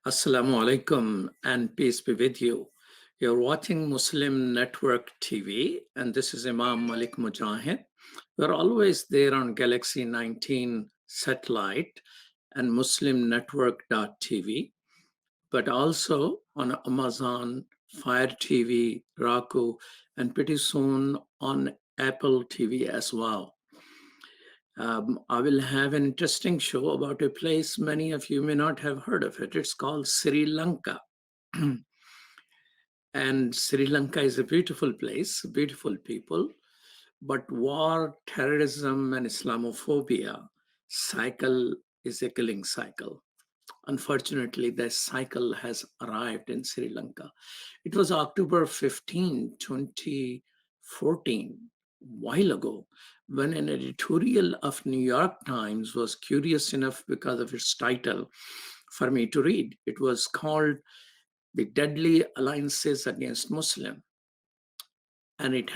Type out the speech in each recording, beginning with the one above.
Assalamu alaikum and peace be with you. You're watching Muslim Network TV, and this is Imam Malik Mujahid. We're always there on Galaxy 19 satellite and Muslim Network.tv, but also on Amazon, Fire TV, Roku, and pretty soon on Apple TV as well. I will have an interesting show about a place many of you may not have heard of it. It's called Sri Lanka. And Sri Lanka is a beautiful place, beautiful people, but war, terrorism, and Islamophobia cycle is a killing cycle. Unfortunately, that cycle has arrived in Sri Lanka. It was October 15, 2014, a while ago, when an editorial of New York Times was curious enough because of its title for me to read. It was called The Deadly Alliances Against Muslim. And it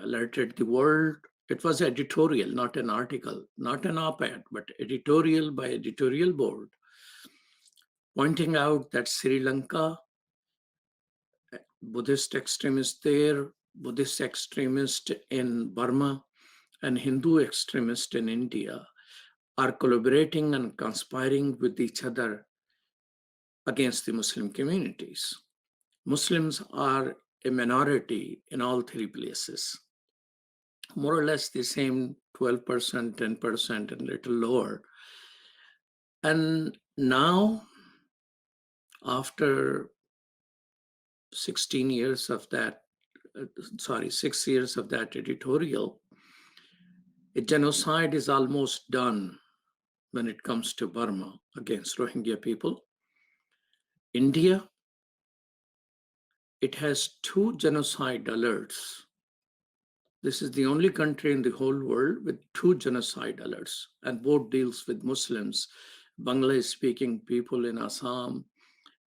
alerted the world. It was editorial, not an article, not an op-ed, but editorial by editorial board, pointing out that Sri Lanka, Buddhist extremists there, Buddhist extremists in Burma, and Hindu extremists in India are collaborating and conspiring with each other against the Muslim communities. Muslims are a minority in all three places, more or less the same 12%, 10%, and a little lower. And now, after 16 years of that, 6 years of that editorial, a genocide is almost done when it comes to Burma against Rohingya people. India, it has 2 genocide alerts. This is the only country in the whole world with 2 genocide alerts, and both deals with Muslims, Bangla-speaking people in Assam,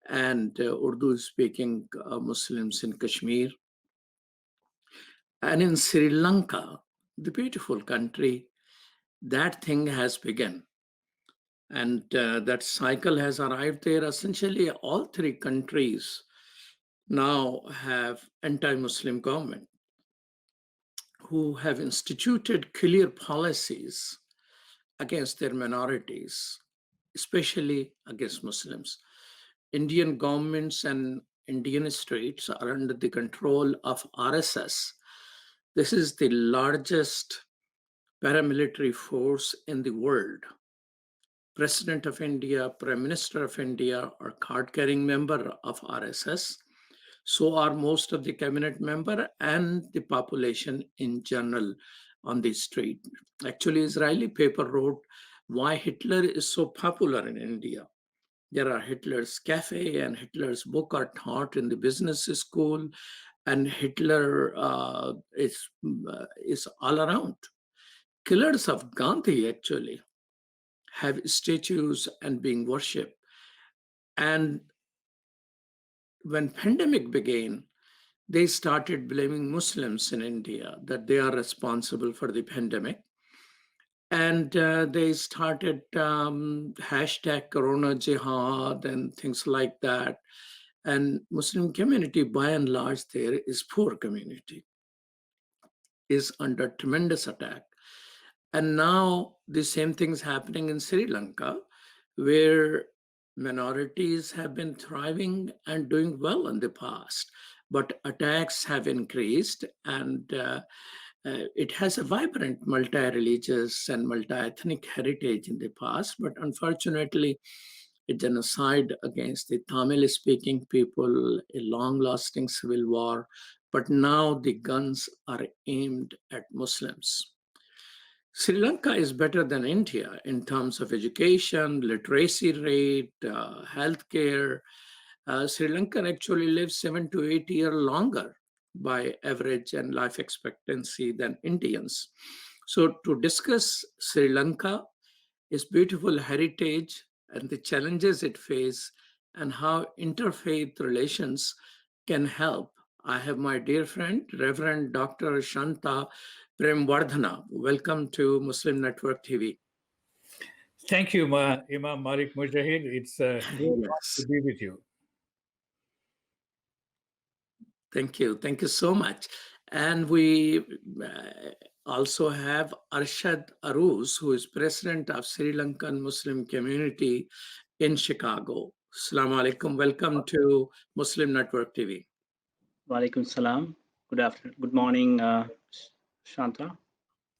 and Urdu-speaking Muslims in Kashmir. And in Sri Lanka, the beautiful country, that thing has begun. And that cycle has arrived there. Essentially, all 3 countries now have anti-Muslim government who have instituted clear policies against their minorities, especially against Muslims. Indian governments and Indian states are under the control of RSS. This is the largest paramilitary force in the world. President of India, Prime Minister of India are card-carrying member of RSS. So are most of the cabinet member and the population in general on the street. Actually, Israeli paper wrote why Hitler is so popular in India. There are Hitler's cafe and Hitler's book are taught in the business school, and Hitler is all around. Killers of Gandhi actually have statues and being worshipped. And when pandemic began, they started blaming Muslims in India that they are responsible for the pandemic. And they started hashtag Corona Jihad and things like that. And Muslim community, by and large, there is poor community, is under tremendous attack. And now the same thing's happening in Sri Lanka, where minorities have been thriving and doing well in the past, but attacks have increased, and it has a vibrant multi-religious and multi-ethnic heritage in the past, but unfortunately, a genocide against the Tamil-speaking people, a long-lasting civil war, but now the guns are aimed at Muslims. Sri Lanka is better than India in terms of education, literacy rate, healthcare. Sri Lanka actually lives 7 to 8 years longer by average and life expectancy than Indians. So to discuss Sri Lanka, its beautiful heritage and the challenges it faces and how interfaith relations can help, I have my dear friend, Reverend Dr. Shanta Premwardhana. Welcome to Muslim Network TV. Thank you, Imam Malik Mujahid. It's a great honor to Yes, be with you. thank you. Thank you so much. And we also have Arshad Aruz, who is president of Sri Lankan Muslim community in Chicago. Assalamu alaikum. Welcome to Muslim Network TV. Walaikum salam. Good afternoon. Good morning, Shanta.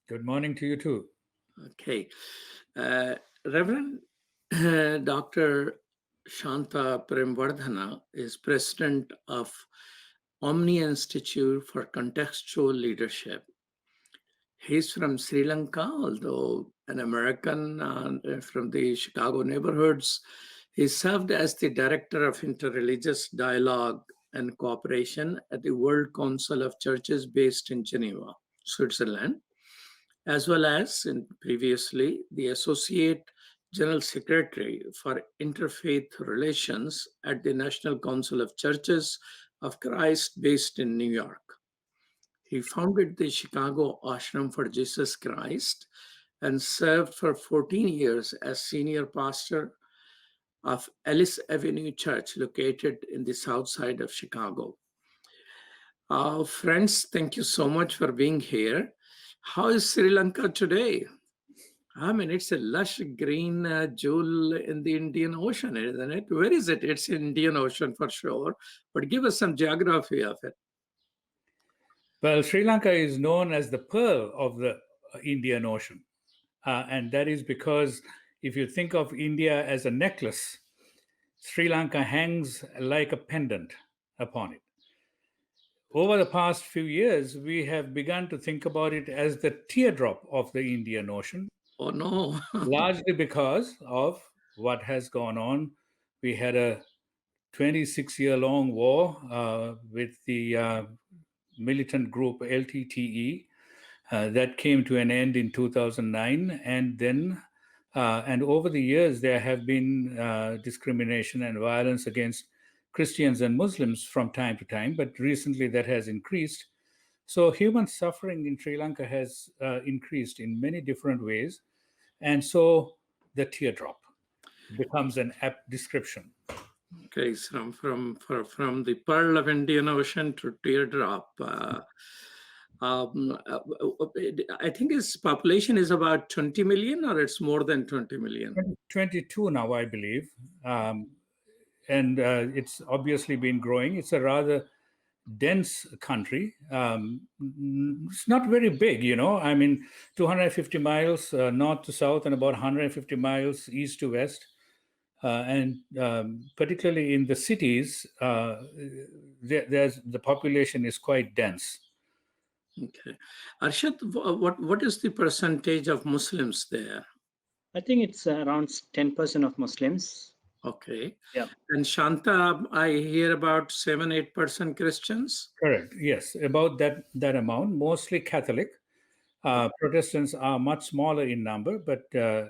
Good morning to you too. Okay. Uh, Reverend Dr. Shanta Premvardhana is president of Omni Institute for Contextual Leadership. He's from Sri Lanka, although an American from the Chicago neighborhoods. He served as the director of interreligious dialogue and cooperation at the World Council of Churches based in Geneva, Switzerland, as well as previously the Associate General Secretary for Interfaith Relations at the National Council of Churches of Christ based in New York. He founded the Chicago Ashram for Jesus Christ and served for 14 years as senior pastor of Ellis Avenue Church, located in the south side of Chicago. Friends, thank you so much for being here. How is Sri Lanka today? I mean, it's a lush green jewel in the Indian Ocean, isn't it? Where is it? It's Indian Ocean for sure. But give us some geography of it. Well, Sri Lanka is known as the pearl of the Indian Ocean. And that is because if you think of India as a necklace, Sri Lanka hangs like a pendant upon it. Over the past few years, we have begun to think about it as the teardrop of the Indian Ocean, Oh, no. largely because of what has gone on. We had a 26-year-long war with the militant group LTTE that came to an end in 2009. And then, and over the years, there have been discrimination and violence against Christians and Muslims from time to time, but recently that has increased. So human suffering in Sri Lanka has increased in many different ways. And so the teardrop becomes an apt description. Okay, so from the pearl of Indian Ocean to teardrop. I think its population is about 20 million, or it's more than 20 million. 22 now, I believe. And it's obviously been growing. It's a rather dense country. It's not very big, you know. I mean, 250 miles north to south and about 150 miles east to west. And particularly in the cities, there's the population is quite dense. Okay. Arshad, what is the percentage of Muslims there? I think it's around 10% of Muslims. Okay. Yeah. And Shanta, I hear about 7-8% Christians. Correct. Yes, about that amount, mostly Catholic. Protestants are much smaller in number, but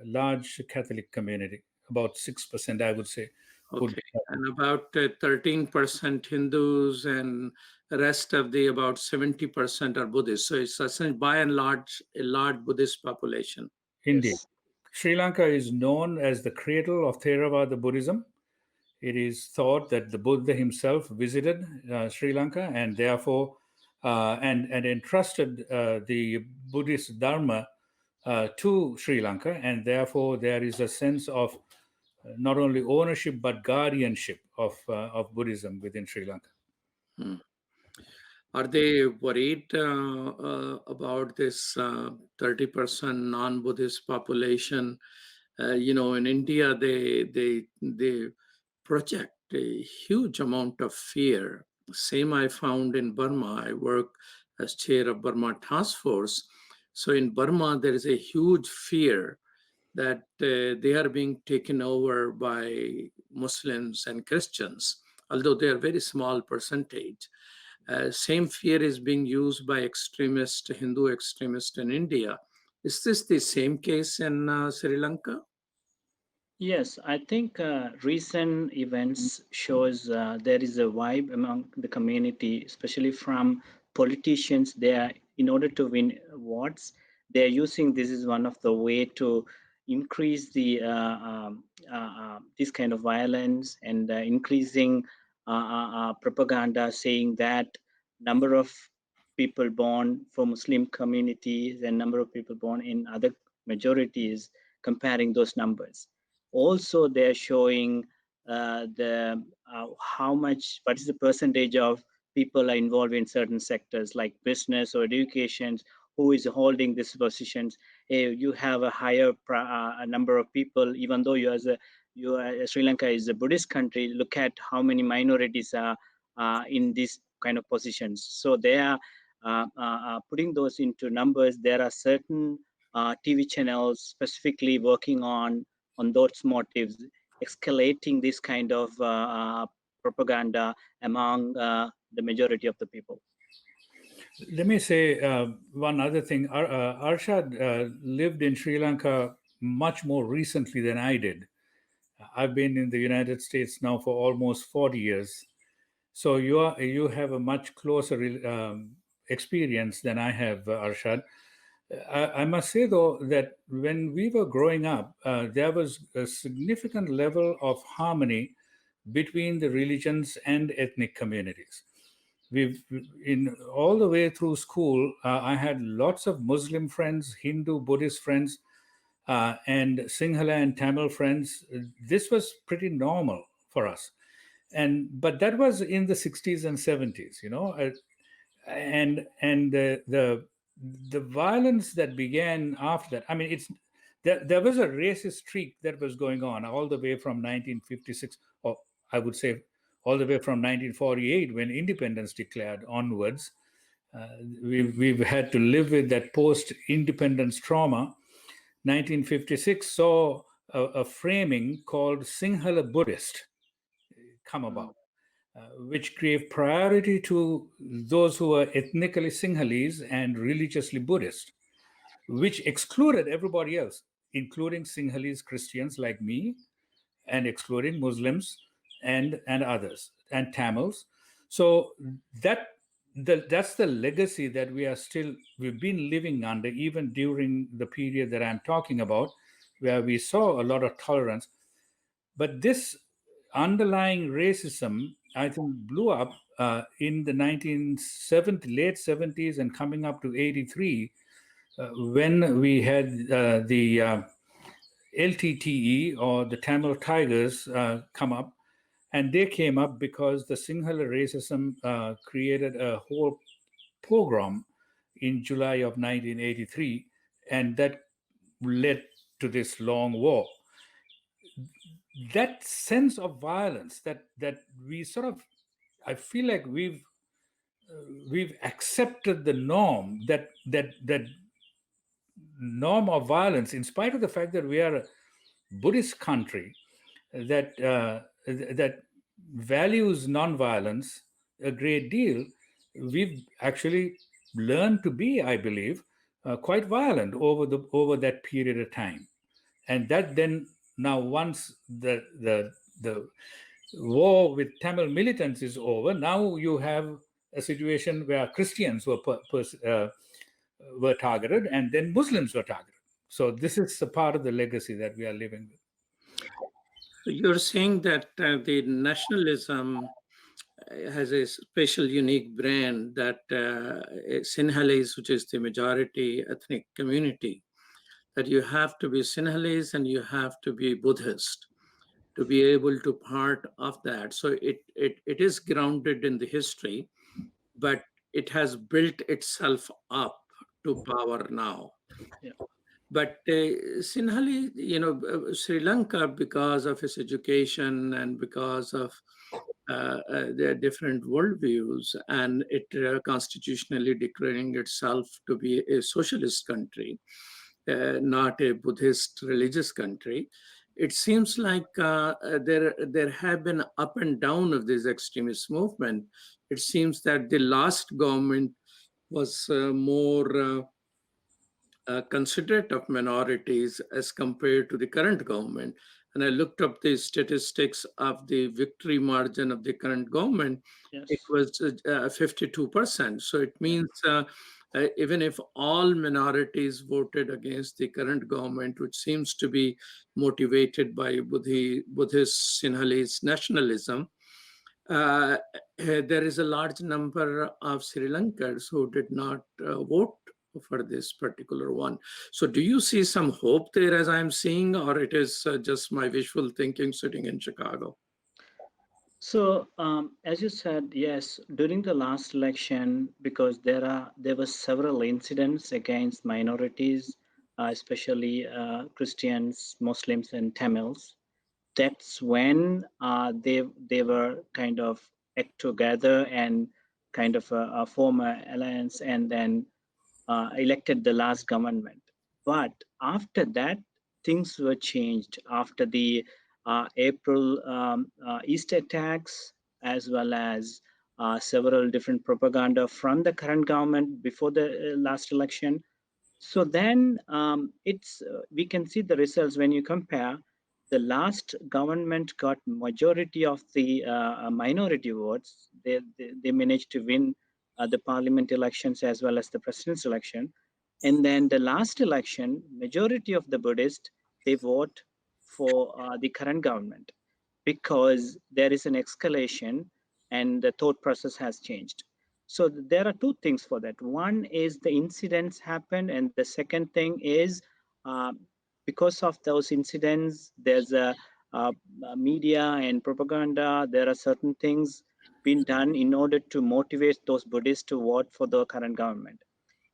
large Catholic community, about 6%, I would say. Okay. And about 13% Hindus, and the rest of the about 70% are Buddhists. So it's essentially by and large a large Buddhist population. Indeed. Yes. Sri Lanka is known as the cradle of Theravada Buddhism. It is thought that the Buddha himself visited Sri Lanka and therefore and entrusted the Buddhist Dharma to Sri Lanka, and therefore there is a sense of not only ownership but guardianship of Buddhism within Sri Lanka. Hmm. Are they worried about this 30% non-Buddhist population? In India, they project a huge amount of fear. Same I found in Burma. I work as chair of Burma Task Force. So in Burma, there is a huge fear that they are being taken over by Muslims and Christians, although they are very small percentage. Same fear is being used by Hindu extremists in India. Is this the same case in Sri Lanka? Yes, I think recent events shows there is a vibe among the community, especially from politicians. They are, in order to win votes, they are using this is one of the way to increase the this kind of violence and increasing propaganda saying that number of people born for Muslim communities and number of people born in other majorities, comparing those numbers. Also, they're showing the how much, what is the percentage of people are involved in certain sectors like business or education, who is holding these positions. You have a higher number of people, even though Sri Lanka is a Buddhist country. Look at how many minorities are in these kind of positions. So they are putting those into numbers. There are certain TV channels specifically working on those motives, escalating this kind of propaganda among the majority of the people. Let me say one other thing. Arshad lived in Sri Lanka much more recently than I did. I've been in the United States now for almost 40 years. So you have a much closer experience than I have, Arshad. I must say though that when we were growing up, there was a significant level of harmony between the religions and ethnic communities. We've in all the way through school, I had lots of Muslim friends, Hindu, Buddhist friends, and Sinhala and Tamil friends. This was pretty normal for us, but that was in the 60s and 70s, and the violence that began after that. I mean, there was a racist streak that was going on all the way from 1956, or I would say all the way from 1948 when independence declared onwards. We've had to live with that post-independence trauma. 1956 saw a framing called Sinhala Buddhist come about, which gave priority to those who were ethnically Sinhalese and religiously Buddhist, which excluded everybody else, including Sinhalese Christians like me, and excluding Muslims and others, and Tamils. So that's the legacy that we've been living under, even during the period that I'm talking about, where we saw a lot of tolerance. But this underlying racism, I think, blew up in the 1970s, late 70s, and coming up to 83, when we had the LTTE, or the Tamil Tigers, come up. And they came up because the Sinhala racism created a whole pogrom in July of 1983, and that led to this long war. That sense of violence that we sort of, I feel like we've accepted the norm, that norm of violence, in spite of the fact that we are a Buddhist country that values nonviolence a great deal. We've actually learned to be, I believe, quite violent over that period of time, and that then, now once the war with Tamil militants is over, now you have a situation where Christians were targeted, and then Muslims were targeted. So this is a part of the legacy that we are living with. You're saying that the nationalism has a special, unique brand that Sinhalese, which is the majority ethnic community, that you have to be Sinhalese and you have to be Buddhist to be able to part of that. So it is grounded in the history, but it has built itself up to power now. Yeah. But Sinhali, Sri Lanka, because of its education and because of their different worldviews, and it constitutionally declaring itself to be a socialist country, not a Buddhist religious country, it seems like there have been up and down of this extremist movement. It seems that the last government was more considerate of minorities as compared to the current government. And I looked up the statistics of the victory margin of the current government. Yes. It was 52%. So it means even if all minorities voted against the current government, which seems to be motivated by Buddhist Sinhalese nationalism, there is a large number of Sri Lankans who did not vote for this particular one. So do you see some hope there as I'm seeing, or it is just my visual thinking sitting in Chicago? So, as you said, yes, during the last election, because there were several incidents against minorities, especially Christians, Muslims, and Tamils. That's when they were kind of act together and kind of form an alliance, and then elected the last government. But after that, things were changed after the April East attacks, as well as several different propaganda from the current government before the last election. So then it's we can see the results when you compare. The last government got majority of the minority votes. They managed to win the parliament elections as well as the president's election. And then the last election, majority of the Buddhists, they vote for the current government because there is an escalation and the thought process has changed. So there are two things for that. One is the incidents happened, and the second thing is uh, because of those incidents, there's a media and propaganda. There are certain things being done in order to motivate those Buddhists to vote for the current government.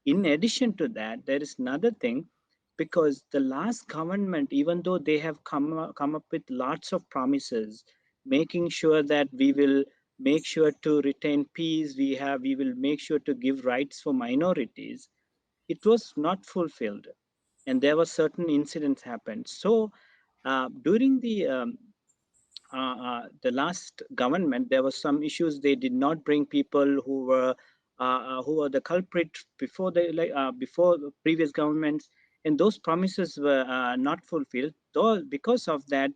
In addition to that, there is another thing, because the last government, even though they have come up with lots of promises, making sure that we will make sure to retain peace, we will make sure to give rights for minorities, it was not fulfilled, and there were certain incidents happened. So during the last government, there were some issues. They did not bring people who were the culprit before before the previous governments, and those promises were not fulfilled. Though because of that,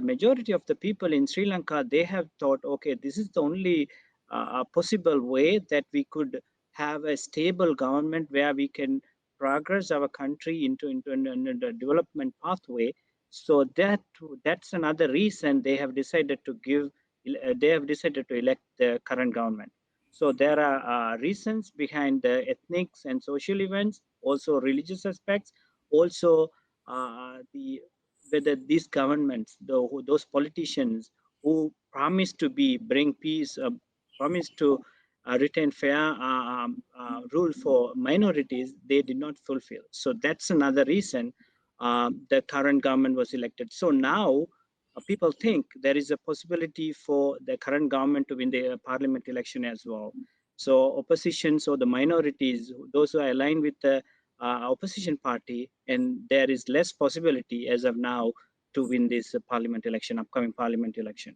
majority of the people in Sri Lanka, they have thought, okay, this is the only possible way that we could have a stable government where we can progress our country into a development pathway. So that's another reason they have decided to elect the current government. So there are reasons behind the ethnics and social events, also religious aspects, also the whether these governments, those politicians who promise to bring peace, promise to retain fair rule for minorities, they did not fulfill. So that's another reason the current government was elected. So now people think there is a possibility for the current government to win the parliament election as well. So oppositions or the minorities, those who are aligned with the opposition party, and there is less possibility as of now to win this upcoming parliament election.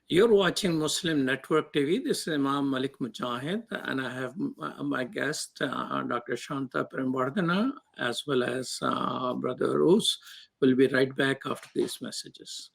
You're watching Muslim Network TV. This is Imam Malik Mujahid, and I have my guest, Dr. Shanta Premvardhana, as well as Brother Rose. We'll be right back after these messages.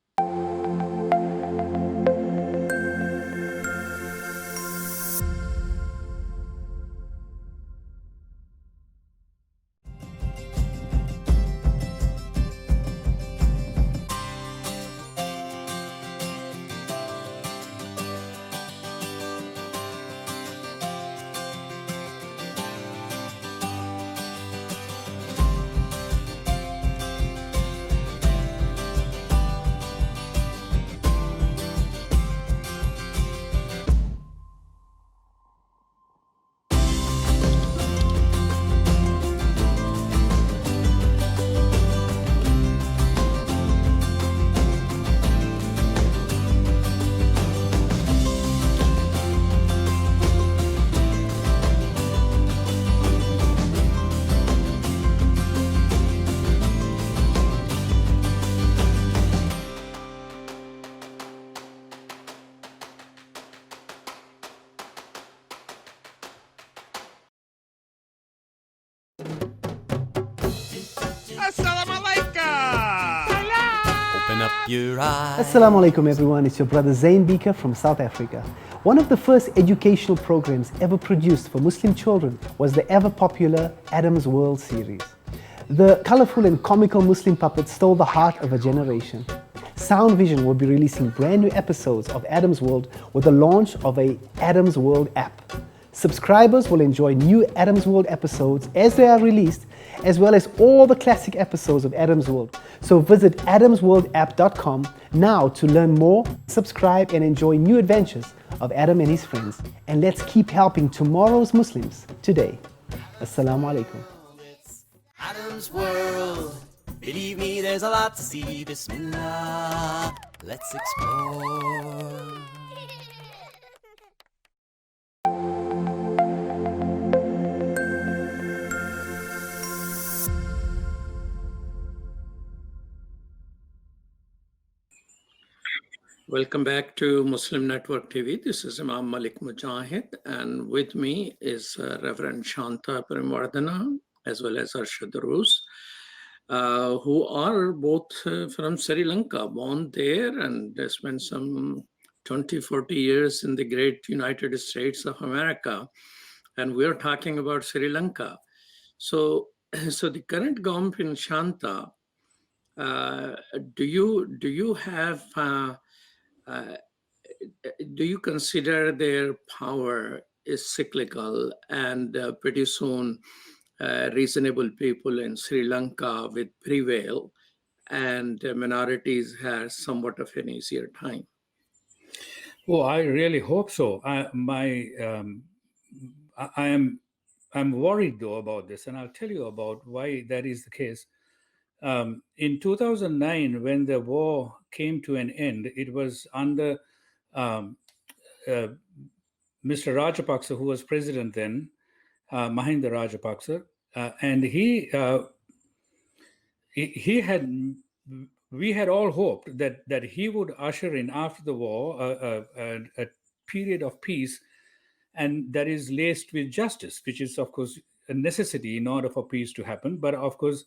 Your eyes. Assalamu alaikum everyone, it's your brother Zain Bika from South Africa. One of the first educational programs ever produced for Muslim children was the ever popular Adam's World series. The colorful and comical Muslim puppets stole the heart of a generation. Sound Vision will be releasing brand new episodes of Adam's World with the launch of a Adam's World app. Subscribers will enjoy new Adam's World episodes as they are released, as well as all the classic episodes of Adam's World. So visit adamsworldapp.com now to learn more, subscribe and enjoy new adventures of Adam and his friends. And let's keep helping tomorrow's Muslims today. Assalamu alaikum. Adam's World. Believe me, there's a lot to see. Bismillah. Let's explore. Welcome back to Muslim Network TV. This is Imam Malik Mujahid, and with me is Reverend Shanta Premwardana, as well as Arshad Rus, who are both from Sri Lanka, born there and spent some 20, 40 years in the great United States of America. And we're talking about Sri Lanka. So the current government in Shanta, do you have do you consider their power is cyclical and pretty soon reasonable people in Sri Lanka will prevail and minorities have somewhat of an easier time? Oh, I really hope so. I'm worried though about this, and I'll tell you about why that is the case. In 2009, when the war came to an end, it was under um, uh, Mr. Rajapaksa, who was president then, Mahinda Rajapaksa, and he had. We had all hoped that he would usher in after the war a period of peace, and that is laced with justice, which is of course a necessity in order for peace to happen. But of course,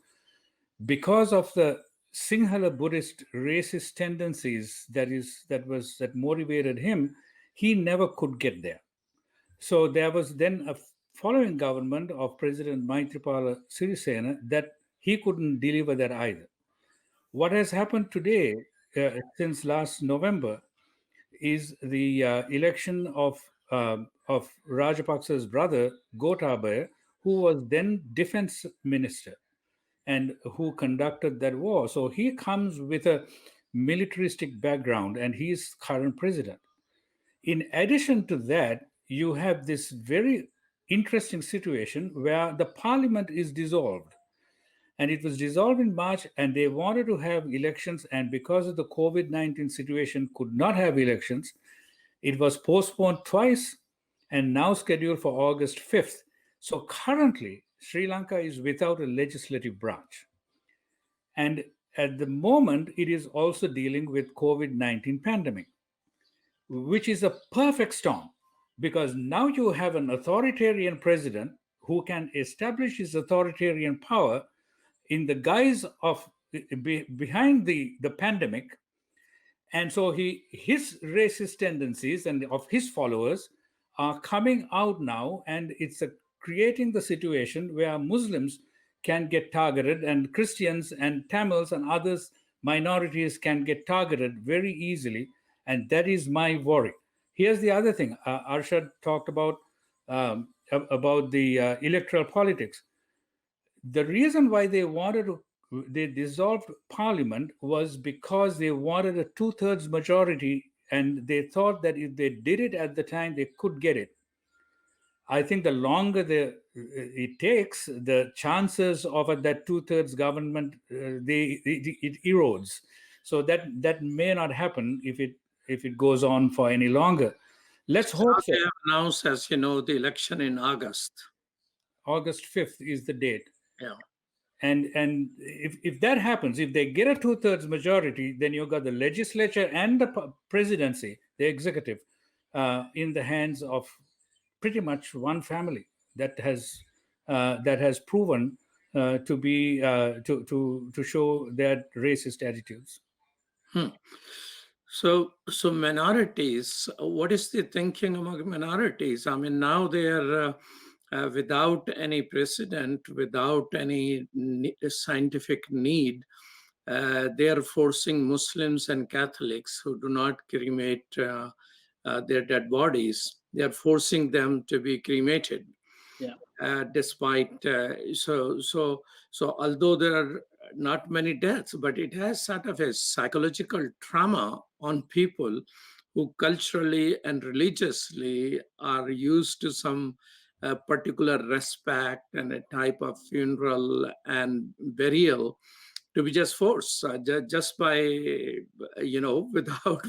because of the Sinhala Buddhist racist tendencies that motivated him, he never could get there. So there was then a following government of President Maithripala Sirisena that he couldn't deliver that either. What has happened today, since last November, is the election of Rajapaksa's brother Gotabaya, who was then defense minister and who conducted that war. So he comes with a militaristic background, and he is current president. In addition to that, you have this very interesting situation where the parliament is dissolved, and it was dissolved in March, and they wanted to have elections, and because of the COVID-19 situation could not have elections. It was postponed twice and now scheduled for August 5th. So currently Sri Lanka is without a legislative branch, and at the moment it is also dealing with COVID-19 pandemic, which is a perfect storm, because now you have an authoritarian president who can establish his authoritarian power in the guise of behind the pandemic. And so his racist tendencies and of his followers are coming out now, and it's creating the situation where Muslims can get targeted, and Christians and Tamils and others minorities can get targeted very easily, and that is my worry. Here's the other thing. Arshad talked about the electoral politics. The reason why they dissolved parliament was because they wanted a two-thirds majority, and they thought that if they did it at the time they could get it. I think the longer it takes, the chances of that two-thirds government it erodes. So that may not happen if it goes on for any longer. Let's hope so. They have announced, as you know, the election in August. August 5th is the date. Yeah. And if that happens, if they get a two-thirds majority, then you've got the legislature and the presidency, the executive, in the hands of pretty much one family that has proven to show their racist attitudes. Hmm. So minorities, what is the thinking among minorities? I mean, now they are without any precedent, without any scientific need, they are forcing Muslims and Catholics who do not cremate their dead bodies. They are forcing them to be cremated, Yeah. despite so although there are not many deaths, but it has sort of a psychological trauma on people who culturally and religiously are used to some particular respect and a type of funeral and burial to be just forced just by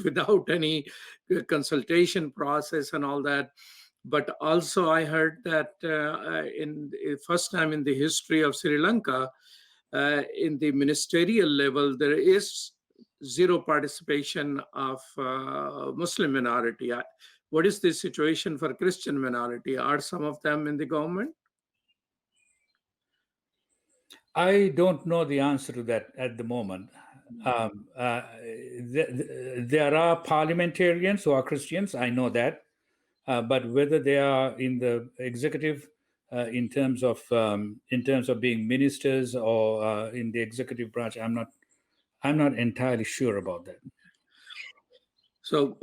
without any consultation process and all that. But also I heard that in the first time in the history of Sri Lanka, in the ministerial level, there is zero participation of Muslim minority. What is the situation for Christian minority? Are some of them in the government? I don't know the answer to that at the moment. There are parliamentarians who are Christians, I know that, but whether they are in the executive, in terms of being ministers or in the executive branch, I'm not entirely sure about that. So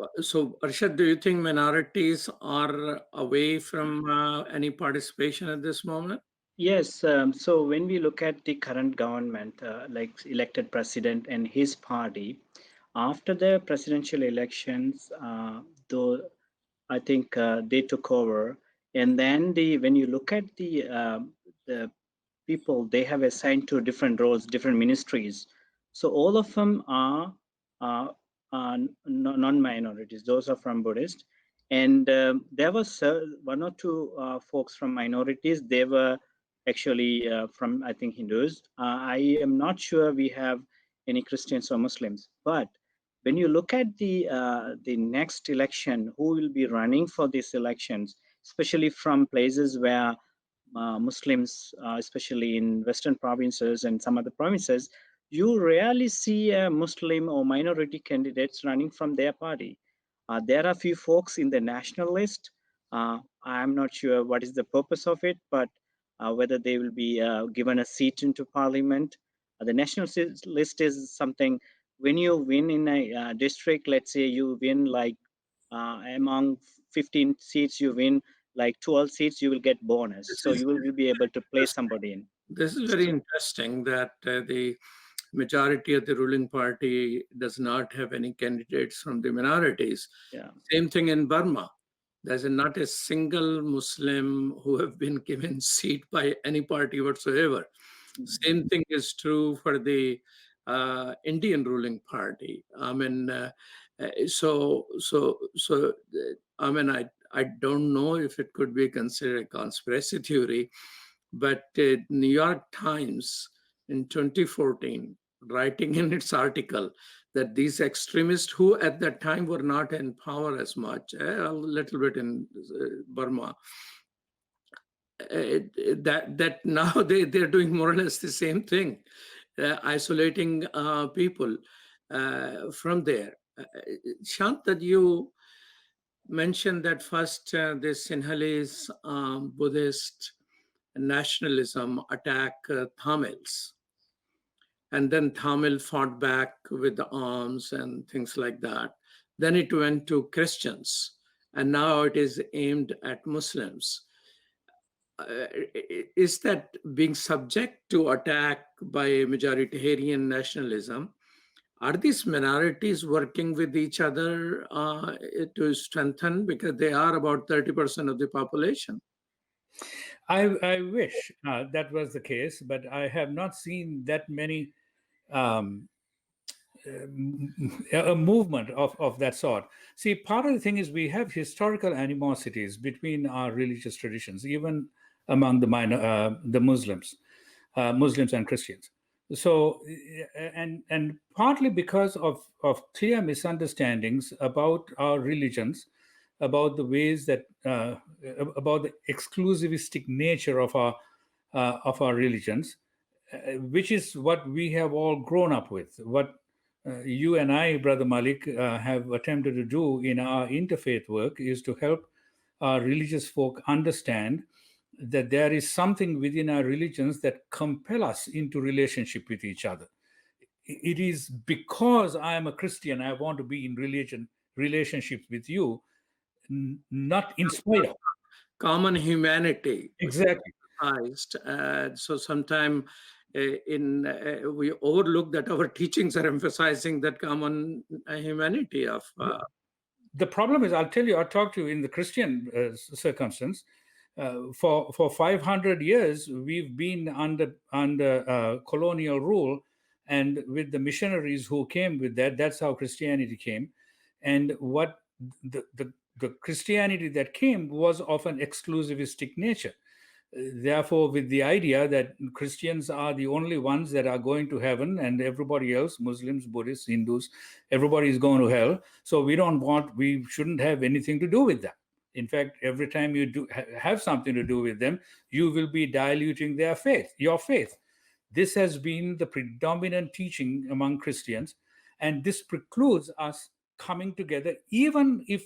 Arshad, do you think minorities are away from any participation at this moment? Yes, so when we look at the current government, like elected president and his party, after the presidential elections, though I think they took over, and then the when you look at the people they have assigned to different roles, different ministries, so all of them uh, are non-minorities. Those are from Buddhist, and there was one or two folks from minorities. They were actually from I think Hindus. I am not sure we have any Christians or Muslims, but when you look at the next election, who will be running for these elections, especially from places where Muslims, especially in Western provinces and some other provinces, you rarely see a Muslim or minority candidates running from their party. There are few folks in the national list. I'm not sure what is the purpose of it, but whether they will be given a seat into parliament. The national list is something when you win in a district, let's say you win like among 15 seats, you win like 12 seats, you will get bonus. This So is you will be able to place interesting. somebody in. This is very interesting that the majority of the ruling party does not have any candidates from the minorities. Yeah. Same thing in Burma. There's not a single Muslim who have been given seat by any party whatsoever. Same thing is true for the Indian ruling party. I mean, I mean, I don't know if it could be considered a conspiracy theory, but New York Times in 2014, writing in its article that these extremists, who at that time were not in power as much, a little bit in Burma, that now they're doing more or less the same thing, isolating people from there. Shant, that you mentioned that first the Sinhalese Buddhist nationalism attack Tamils, and then Tamil fought back with the arms and things like that. Then it went to Christians, and now it is aimed at Muslims. Is that being subject to attack by majoritarian nationalism? Are these minorities working with each other to strengthen, because they are about 30% of the population? I wish that was the case, but I have not seen that many um, a movement of that sort. See, part of the thing is we have historical animosities between our religious traditions, even among the Muslims, Muslims and Christians. So, and partly because of clear misunderstandings about our religions, about the ways that about the exclusivistic nature of our religions, which is what we have all grown up with, what you and I, Brother Malik, have attempted to do in our interfaith work is to help our religious folk understand that there is something within our religions that compel us into relationship with each other. It is because I am a Christian, I want to be in relationships with you, not in spite of. Common humanity. Exactly. So sometimes we overlook that our teachings are emphasizing that common humanity of. The problem is, I'll tell you, I'll talk to you in the Christian circumstance. For 500 years, we've been under colonial rule, and with the missionaries who came with that, that's how Christianity came. And what the Christianity that came was of an exclusivistic nature. Therefore, with the idea that Christians are the only ones that are going to heaven and everybody else, Muslims, Buddhists, Hindus, everybody is going to hell. So we shouldn't have anything to do with them. In fact, every time you do have something to do with them, you will be diluting your faith. This has been the predominant teaching among Christians, and this precludes us coming together, even if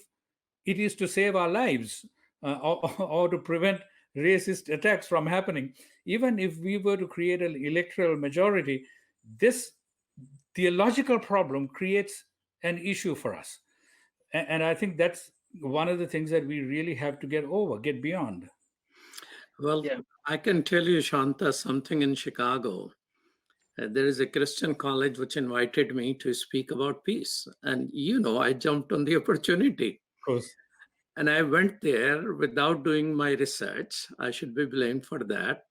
it is to save our lives or to prevent racist attacks from happening. Even if we were to create an electoral majority, this theological problem creates an issue for us. And I think that's one of the things that we really have to get beyond. Well, yeah. I can tell you, Shanta, something in Chicago. There is a Christian college which invited me to speak about peace. And, I jumped on the opportunity. Of course. And I went there without doing my research. I should be blamed for that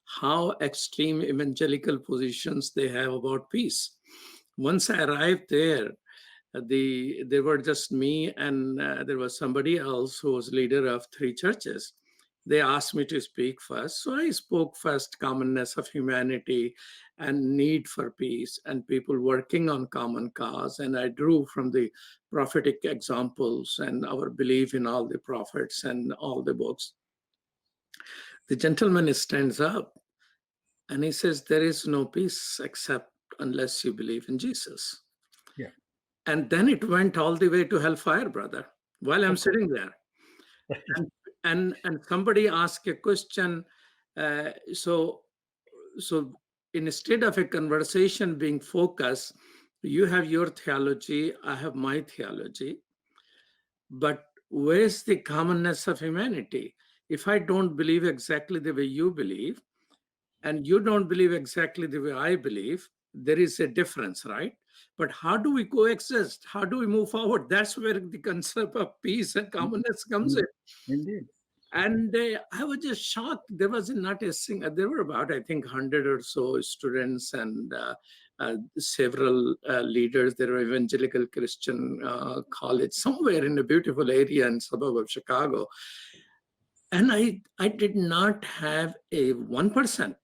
how extreme evangelical positions they have about peace. Once I arrived there, there were just me and there was somebody else who was leader of 3 churches. They asked me to speak first. So I spoke first, commonness of humanity and need for peace and people working on common cause. And I drew from the prophetic examples and our belief in all the prophets and all the books. The gentleman stands up and he says, there is no peace except unless you believe in Jesus. Yeah. And then it went all the way to hellfire, brother, while I'm sitting there. And somebody asked a question. So instead of a conversation being focused, you have your theology, I have my theology. But where's the commonness of humanity? If I don't believe exactly the way you believe, and you don't believe exactly the way I believe, there is a difference, right? But how do we coexist? How do we move forward? That's where the concept of peace and commonness comes in. Indeed. And I was just shocked. There was not a single, there were about, I think, 100 or so students and several leaders. There were evangelical Christian college somewhere in a beautiful area in suburb of Chicago. And I did not have a 1%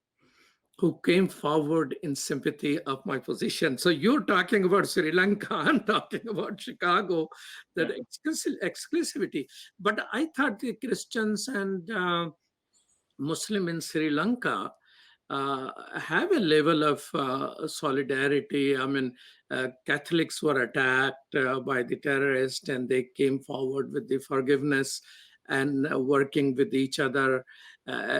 who came forward in sympathy of my position. So you're talking about Sri Lanka, I'm talking about Chicago, that exclusivity. But I thought the Christians and Muslim in Sri Lanka have a level of solidarity. I mean, Catholics were attacked by the terrorists and they came forward with the forgiveness and working with each other.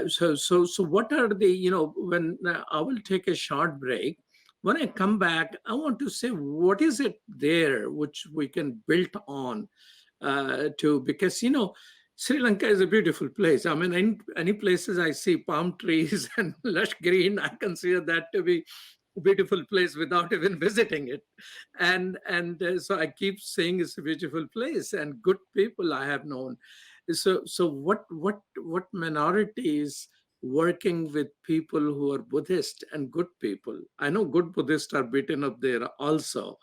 So what are the, when I will take a short break, when I come back, I want to say, what is it there which we can build on because, Sri Lanka is a beautiful place. I mean, in any places I see palm trees and lush green, I consider that to be a beautiful place without even visiting it. And so I keep saying it's a beautiful place and good people I have known. So what minorities working with people who are Buddhist and good people? I know good Buddhists are beaten up there also.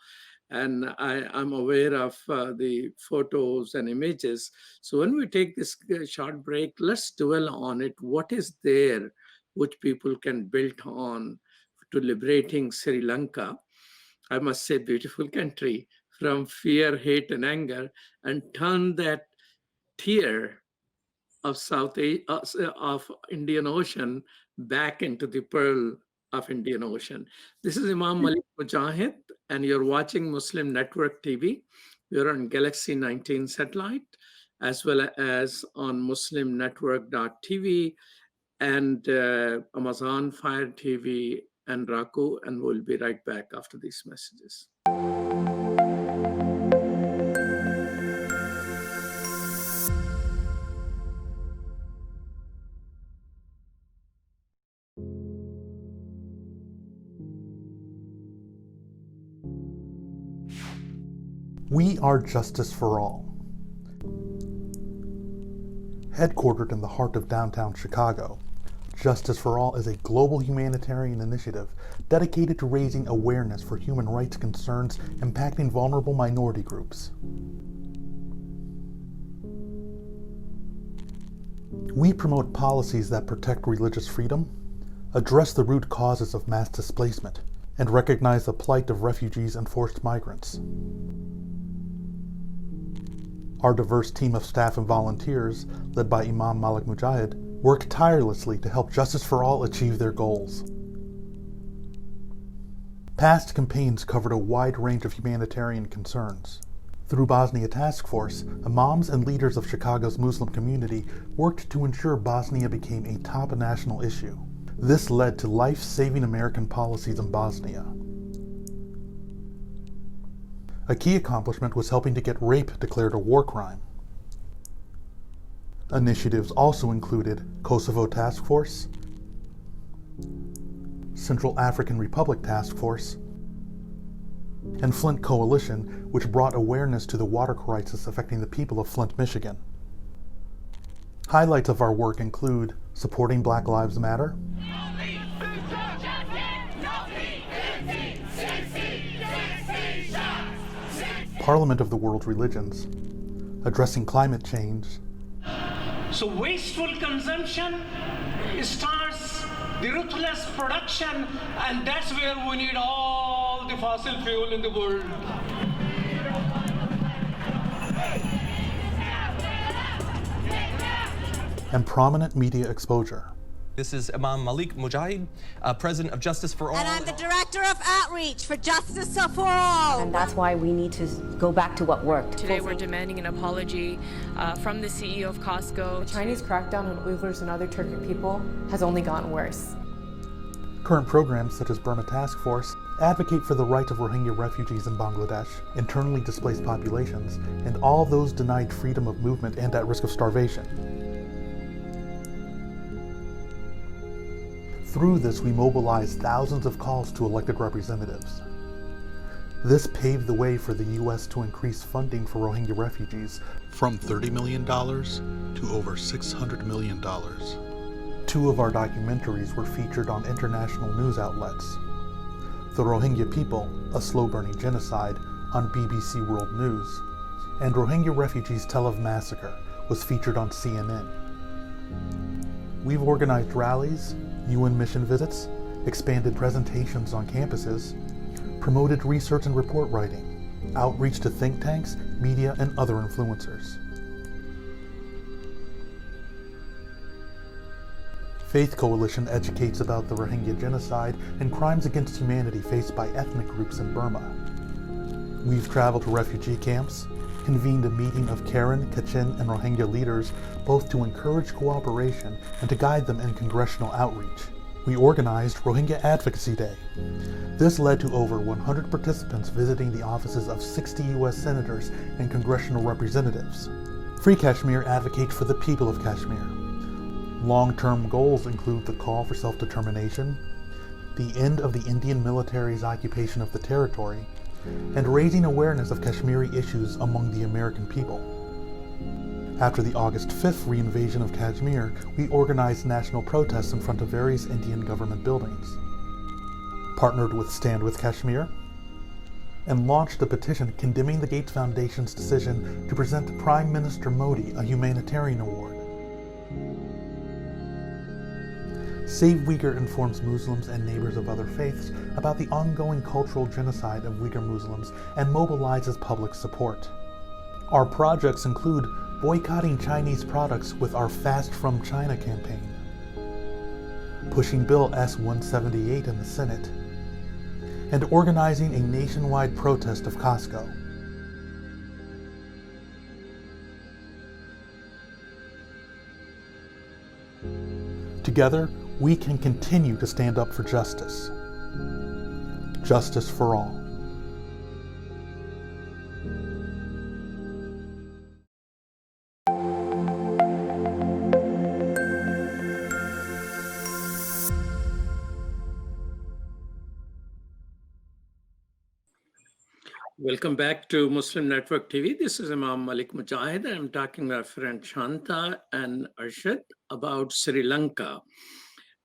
And I'm aware of the photos and images. So when we take this short break, let's dwell on it. What is there which people can build on to liberating Sri Lanka? I must say, beautiful country, from fear, hate, and anger, and turn that tear of of Indian Ocean back into the pearl of Indian Ocean. This is Imam Malik Mujahid, and you're watching Muslim Network TV. We're on Galaxy 19 satellite, as well as on muslimnetwork.tv and Amazon Fire TV and Roku, and we'll be right back after these messages. We are Justice for All. Headquartered in the heart of downtown Chicago, Justice for All is a global humanitarian initiative dedicated to raising awareness for human rights concerns impacting vulnerable minority groups. We promote policies that protect religious freedom, address the root causes of mass displacement, and recognize the plight of refugees and forced migrants. Our diverse team of staff and volunteers, led by Imam Malik Mujahid, work tirelessly to help Justice for All achieve their goals. Past campaigns covered a wide range of humanitarian concerns. Through Bosnia Task Force, imams and leaders of Chicago's Muslim community worked to ensure Bosnia became a top national issue. This led to life-saving American policies in Bosnia. A key accomplishment was helping to get rape declared a war crime. Initiatives also included Kosovo Task Force, Central African Republic Task Force, and Flint Coalition, which brought awareness to the water crisis affecting the people of Flint, Michigan. Highlights of our work include supporting Black Lives Matter, Parliament of the World Religions, addressing climate change. So wasteful consumption starts the ruthless production, and that's where we need all the fossil fuel in the world. And prominent media exposure. This is Imam Malik Mujahid, President of Justice for All. And I'm the Director of Outreach for Justice for All. And that's why we need to go back to what worked. Today we're demanding an apology from the CEO of Costco. The Chinese crackdown on Uyghurs and other Turkic people has only gotten worse. Current programs such as Burma Task Force advocate for the right of Rohingya refugees in Bangladesh, internally displaced populations, and all those denied freedom of movement and at risk of starvation. Through this, we mobilized thousands of calls to elected representatives. This paved the way for the U.S. to increase funding for Rohingya refugees from $30 million to over $600 million. 2 of our documentaries were featured on international news outlets. The Rohingya People, A Slow-Burning Genocide on BBC World News, and Rohingya Refugees Tell of Massacre was featured on CNN. We've organized rallies, UN mission visits, expanded presentations on campuses, promoted research and report writing, outreach to think tanks, media, and other influencers. Faith Coalition educates about the Rohingya genocide and crimes against humanity faced by ethnic groups in Burma. We've traveled to refugee camps, convened a meeting of Karen, Kachin, and Rohingya leaders, both to encourage cooperation and to guide them in congressional outreach. We organized Rohingya Advocacy Day. This led to over 100 participants visiting the offices of 60 U.S. senators and congressional representatives. Free Kashmir advocates for the people of Kashmir. Long-term goals include the call for self-determination, the end of the Indian military's occupation of the territory, and raising awareness of Kashmiri issues among the American people. After the August 5th reinvasion of Kashmir, we organized national protests in front of various Indian government buildings, partnered with Stand With Kashmir, and launched a petition condemning the Gates Foundation's decision to present Prime Minister Modi a humanitarian award. Save Uyghur informs Muslims and neighbors of other faiths about the ongoing cultural genocide of Uyghur Muslims and mobilizes public support. Our projects include boycotting Chinese products with our Fast from China campaign, pushing Bill S-178 in the Senate, and organizing a nationwide protest of Costco. Together, we can continue to stand up for justice. Justice for all. Welcome back to Muslim Network TV. This is Imam Malik Mujahid. I'm talking with our friend Shanta and Arshad about Sri Lanka.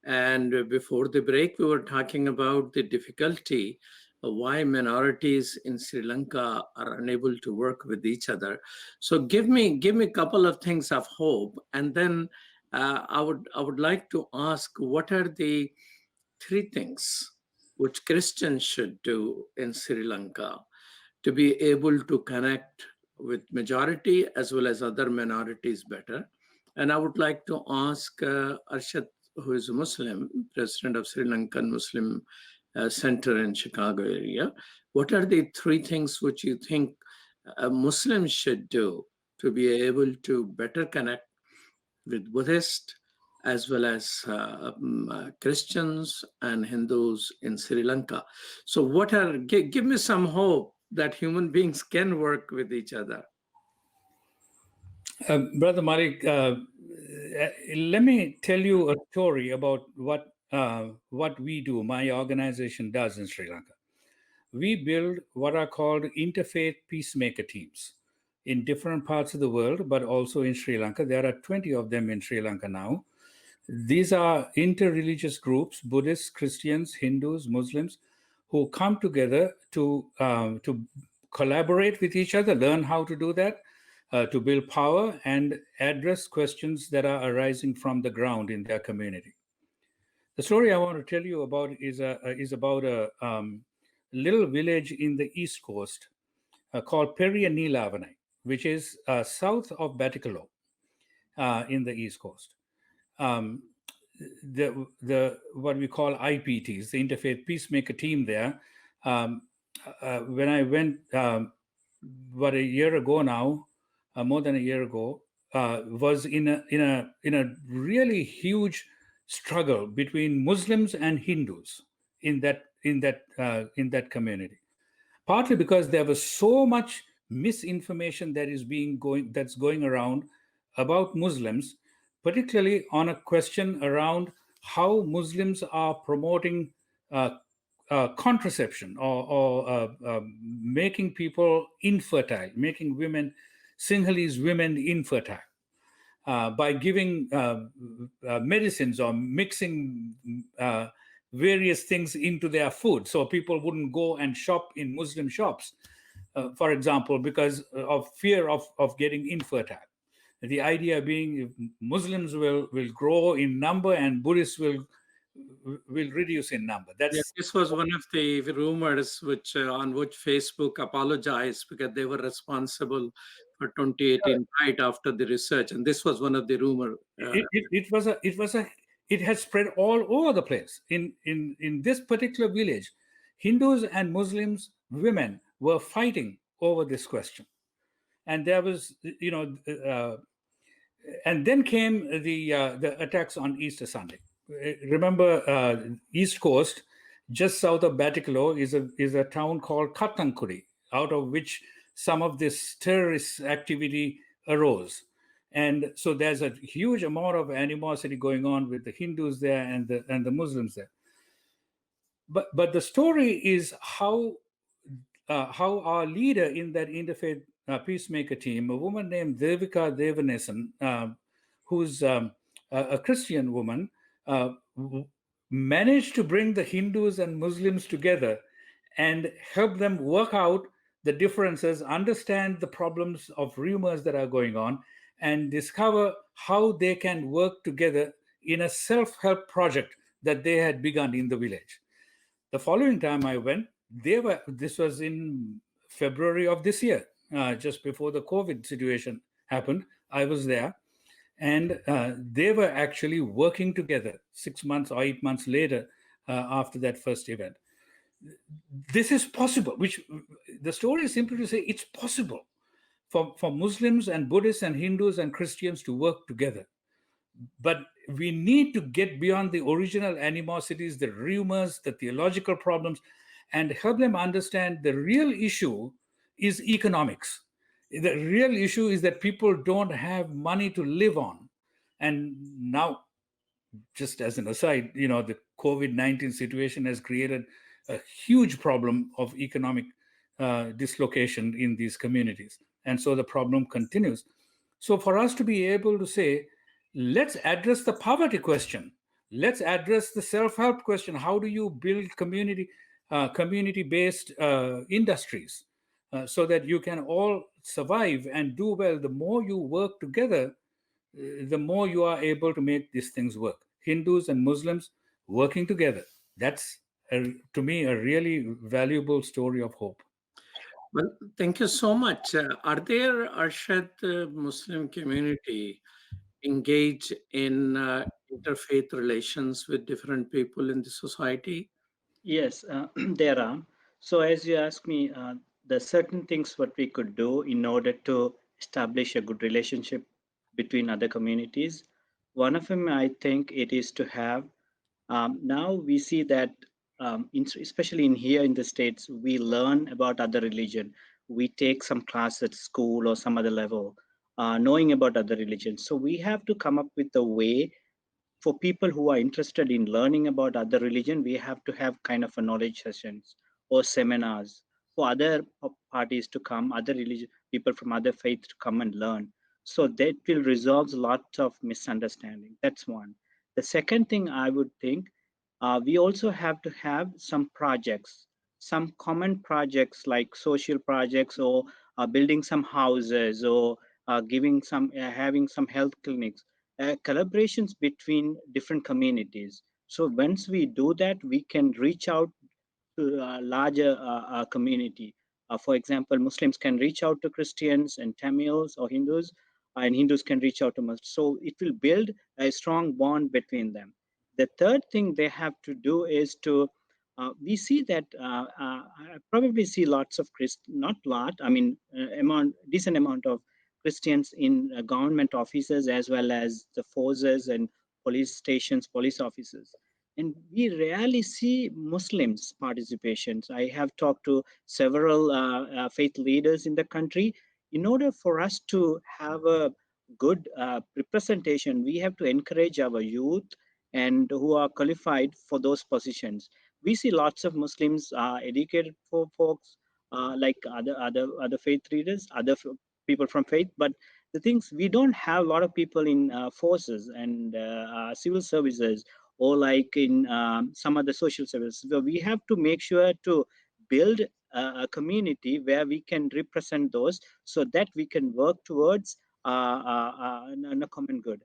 And before the break, we were talking about the difficulty of why minorities in Sri Lanka are unable to work with each other. So give me a couple of things of hope, and then I would like to ask, what are the 3 things which Christians should do in Sri Lanka to be able to connect with majority as well as other minorities better? And I would like to ask Arshad, who is a Muslim, president of Sri Lankan Muslim Center in Chicago area, what are the 3 things which you think Muslims should do to be able to better connect with Buddhists as well as Christians and Hindus in Sri Lanka? So give me some hope that human beings can work with each other. Brother Malik, let me tell you a story about what we do, my organization does in Sri Lanka. We build what are called interfaith peacemaker teams in different parts of the world, but also in Sri Lanka. There are 20 of them in Sri Lanka now. These are interreligious groups, Buddhists, Christians, Hindus, Muslims, who come together to collaborate with each other, learn how to do that, to build power and address questions that are arising from the ground in their community. The story I want to tell you about is about a little village in the East Coast called Perianilavanai, which is south of Batticaloa in the East Coast. The what we call IPTs, the Interfaith Peacemaker Team there. When I went about a year ago now, more than a year ago, was in a really huge struggle between Muslims and Hindus in that community. Partly because there was so much misinformation that's going around about Muslims, particularly on a question around how Muslims are promoting contraception or making people infertile, making women, Sinhalese women, infertile by giving medicines or mixing various things into their food, so people wouldn't go and shop in Muslim shops, for example, because of fear of getting infertile. The idea being, if Muslims will grow in number and Buddhists will reduce in number. This was one of the rumors on which Facebook apologized because they were responsible for 2018 right after the research, and this was one of the rumor. It has spread all over the place. In this particular village, Hindus and Muslims women were fighting over this question, and there was, and then came the attacks on Easter Sunday. Remember, East Coast, just south of Batticaloa, is a town called Katankuri, out of which some of this terrorist activity arose. And so there's a huge amount of animosity going on with the Hindus there and the Muslims there. But the story is how our leader in that interfaith peacemaker team, a woman named Devika Devanesan, who's a Christian woman, managed to bring the Hindus and Muslims together and help them work out the differences, understand the problems of rumors that are going on, and discover how they can work together in a self-help project that they had begun in the village. The following time I went, this was in February of this year, just before the COVID situation happened. I was there, And they were actually working together 6 months or 8 months later after that first event. This is possible, which the story is simply to say it's possible for Muslims and Buddhists and Hindus and Christians to work together. But we need to get beyond the original animosities, the rumors, the theological problems, and help them understand the real issue is economics. The real issue is that people don't have money to live on. And now, just as an aside, the COVID-19 situation has created a huge problem of economic dislocation in these communities. And so the problem continues. So for us to be able to say, let's address the poverty question, let's address the self-help question. How do you build community-based industries so that you can all survive and do well? The more you work together, the more you are able to make these things work. Hindus and Muslims working together. That's, to me, a really valuable story of hope. Well, thank you so much. Are there, Arshad, Muslim community engage in interfaith relations with different people in the society? Yes, there are. So as you ask me, the certain things what we could do in order to establish a good relationship between other communities. One of them, I think, it is to have. Now we see that, especially in here in the States, we learn about other religion. We take some class at school or some other level, knowing about other religions. So we have to come up with a way for people who are interested in learning about other religion. We have to have kind of a knowledge sessions or seminars for other parties to come, other religion people from other faith to come and learn. So that will resolve lots of misunderstanding. That's one. The second thing I would think, we also have to have some projects, some common projects like social projects, or building some houses, or giving some having some health clinics, collaborations between different communities. So once we do that, we can reach out to a larger community. For example, Muslims can reach out to Christians and Tamils or Hindus, and Hindus can reach out to Muslims. So it will build a strong bond between them. The third thing they have to do is to, we see that I probably see lots of not lot, I mean, decent amount of Christians in government offices as well as the forces and police stations, police offices. And we rarely see Muslims participations. I have talked to several faith leaders in the country. In order for us to have a good representation, we have to encourage our youth and who are qualified for those positions. We see lots of Muslims, educated folks, like other faith leaders, people from faith, but the things, we don't have a lot of people in forces and civil services, or like in some other social services. So we have to make sure to build a community where we can represent those, so that we can work towards a common good.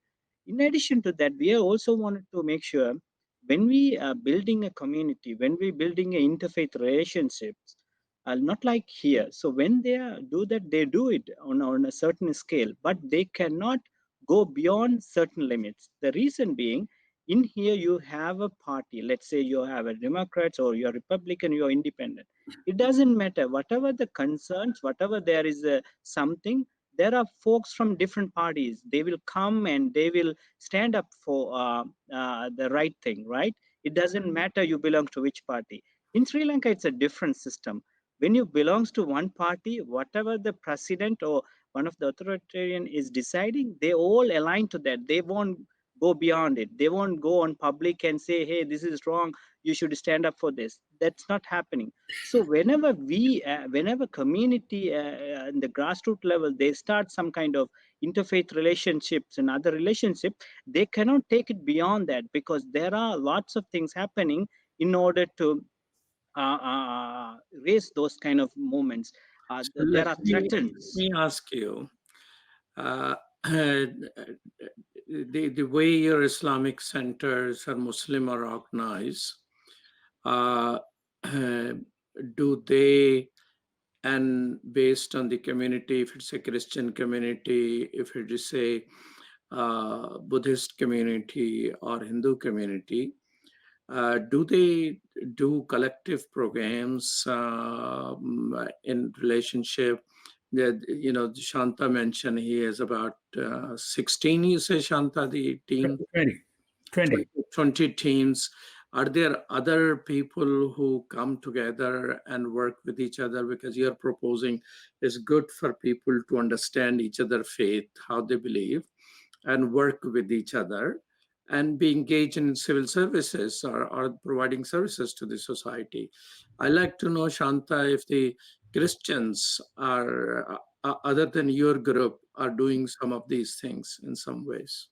In addition to that, we also wanted to make sure when we are building a community, when we building a interfaith relationships, not like here. So when they do that, they do it on a certain scale, but they cannot go beyond certain limits. The reason being, in here you have a party. Let's say you have a Democrats or you're Republican, you're independent. It doesn't matter. Whatever the concerns, whatever there is something, there are folks from different parties. They will come and they will stand up for the right thing, right? It doesn't matter you belong to which party. In Sri Lanka, it's a different system. When you belongs to one party, whatever the president or one of the authoritarian is deciding, they all align to that. They won't go beyond it. They won't go on public and say, hey, this is wrong, you should stand up for this. That's not happening. So whenever whenever community in the grassroots level, they start some kind of interfaith relationships and other relationship, they cannot take it beyond that, because there are lots of things happening in order to raise those kind of moments. There are Let threats. me ask you, uh, the way your Islamic centers or Muslim are organized, do they, and based on the community, if it's a Christian community, if it is a Buddhist community or Hindu community, do they do collective programs in relationship? That, you know, Shanta mentioned he has about 16, you say, Shanta, the team? 20 teams. Are there other people who come together and work with each other? Because you're proposing is good for people to understand each other's faith, how they believe, and work with each other and be engaged in civil services or providing services to the society. I like to know, Shanta, if the Christians are, other than your group, are doing some of these things in some ways.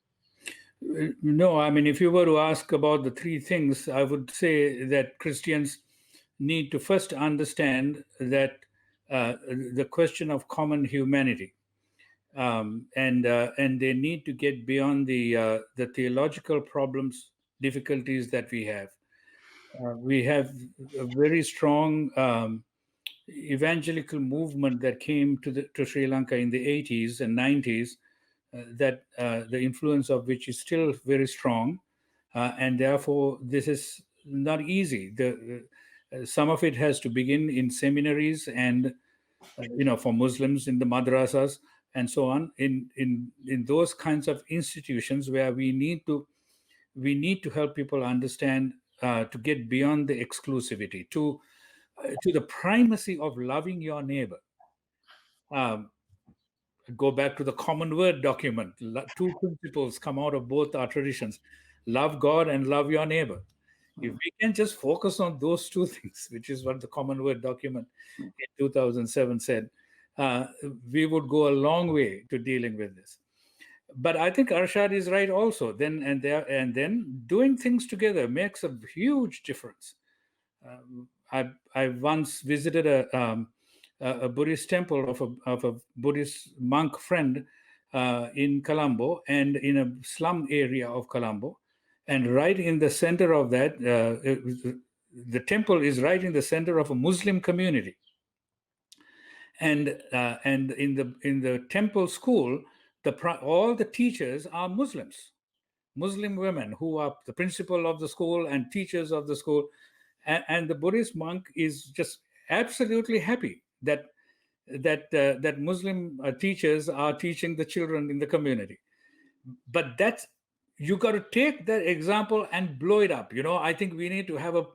No, I mean, if you were to ask about the three things, I would say that Christians need to first understand that the question of common humanity, and they need to get beyond the theological problems, difficulties that we have. We have a very strong evangelical movement that came to Sri Lanka in the 80s and 90s, that the influence of which is still very strong, and therefore this is not easy. Some of it has to begin in seminaries and for Muslims in the madrasas and so on, in those kinds of institutions where we need to help people understand, to get beyond the exclusivity, to the primacy of loving your neighbor. Go back to the common word document. Two principles come out of both our traditions: love God and love your neighbor. If we can just focus on those two things, which is what the common word document in 2007 said, we would go a long way to dealing with this. But I think Arshad is right also. Then doing things together makes a huge difference. I once visited a Buddhist temple of a Buddhist monk friend in Colombo, and in a slum area of Colombo. And right in the center of that, the temple is right in the center of a Muslim community. And in the temple school, all the teachers are Muslims, Muslim women who are the principal of the school and teachers of the school. And the Buddhist monk is just absolutely happy that Muslim teachers are teaching the children in the community. But you got to take that example and blow it up. I think we need to have a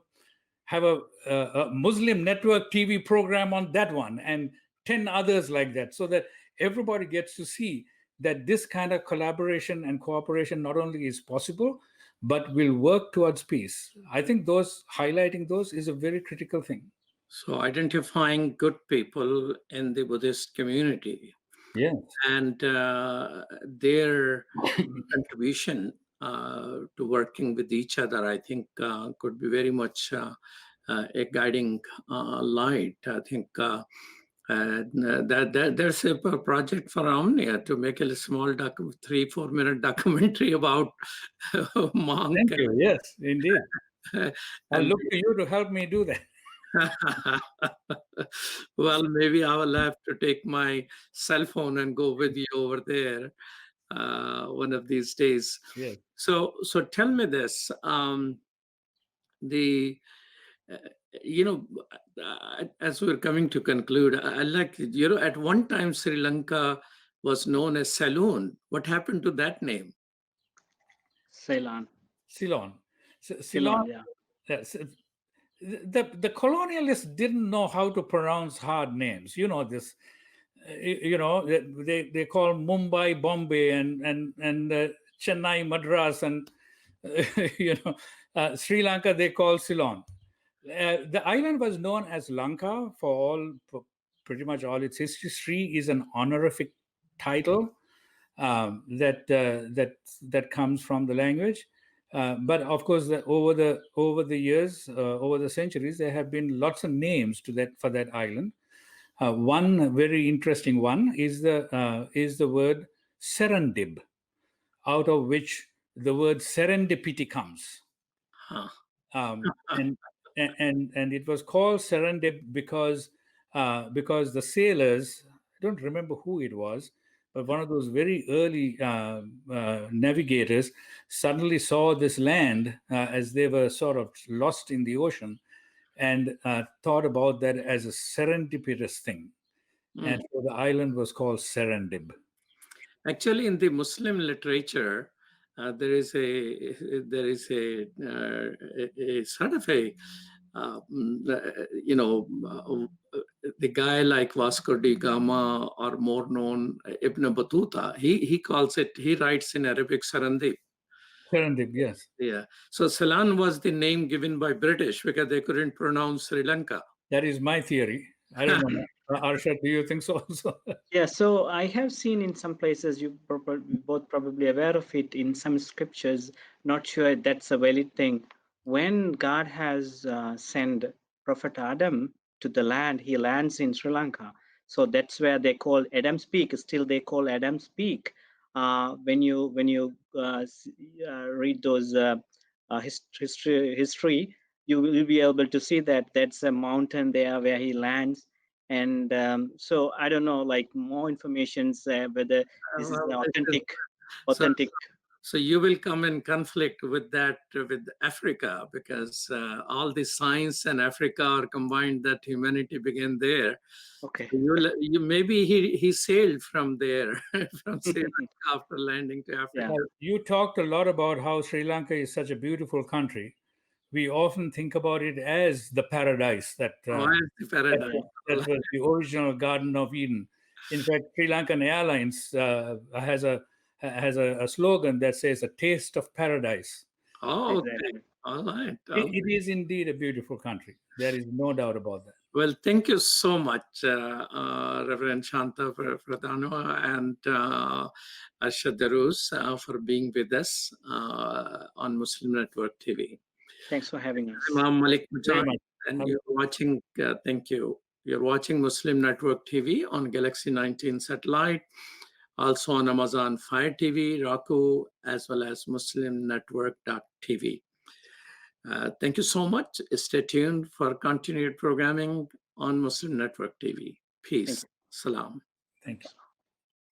Muslim network TV program on that one, and 10 others like that, so that everybody gets to see that this kind of collaboration and cooperation not only is possible, but will work towards peace. I think highlighting those is a very critical thing. So identifying good people in the Buddhist community, yes, and their contribution to working with each other, I think could be very much a guiding light. I think there's a project for Omnia to make a small 3-4 minute documentary about monk. Thank you. Yes, indeed. I'll look to you to help me do that. Well, maybe I will have to take my cell phone and go with you over there one of these days. Yes. So tell me this: as we're coming to conclude, I like, at one time Sri Lanka was known as Ceylon. What happened to that name? Ceylon. Ceylon. Ceylon, yeah. Yes. The colonialists didn't know how to pronounce hard names. You know this. They call Mumbai Bombay and Chennai Madras, and Sri Lanka they call Ceylon. The island was known as Lanka for pretty much all its history. Sri is an honorific title that comes from the language. But of course, over the years, over the centuries, there have been lots of names for that island. One very interesting one is the word serendib, out of which the word serendipity comes. Huh. And it was called serendip because the sailors, I don't remember who it was, but one of those very early navigators suddenly saw this land as they were sort of lost in the ocean, and thought about that as a serendipitous thing. And so the island was called Serendib. Actually, in the Muslim literature, there is a sort of a the guy like Vasco da Gama, or more known Ibn Battuta. He calls it. He writes in Arabic Serendib. Serendib, yes. Yeah. So Ceylon was the name given by British because they couldn't pronounce Sri Lanka. That is my theory. I don't know. Arshad, do you think so also? Yeah, so I have seen in some places, you both probably aware of it, in some scriptures, not sure that's a valid thing. When God has sent Prophet Adam to the land, he lands in Sri Lanka. So that's where they call Adam's Peak. Still, they call Adam's Peak. When you read those history, you will be able to see that that's a mountain there where he lands. And so I don't know, like more information whether this is an authentic. So you will come in conflict with that with Africa, because all the science and Africa are combined. That humanity began there. Okay. So you maybe he sailed from there from Sri Lanka after landing to Africa. Yeah. You talked a lot about how Sri Lanka is such a beautiful country. We often think about it as the paradise that the paradise. That was the original Garden of Eden. In fact, Sri Lankan Airlines has a slogan that says "a taste of paradise." Oh, exactly. All right. It is indeed a beautiful country. There is no doubt about that. Well, thank you so much, Reverend Shanta Pradano and Arshad Darus, for being with us on Muslim Network TV. Thanks for having us. I'm Malik Mujahid, and you're watching, thank you. You're watching Muslim Network TV on Galaxy 19 satellite, also on Amazon Fire TV, Roku, as well as muslimnetwork.tv. Thank you so much. Stay tuned for continued programming on Muslim Network TV. Peace. Salam. Thank you.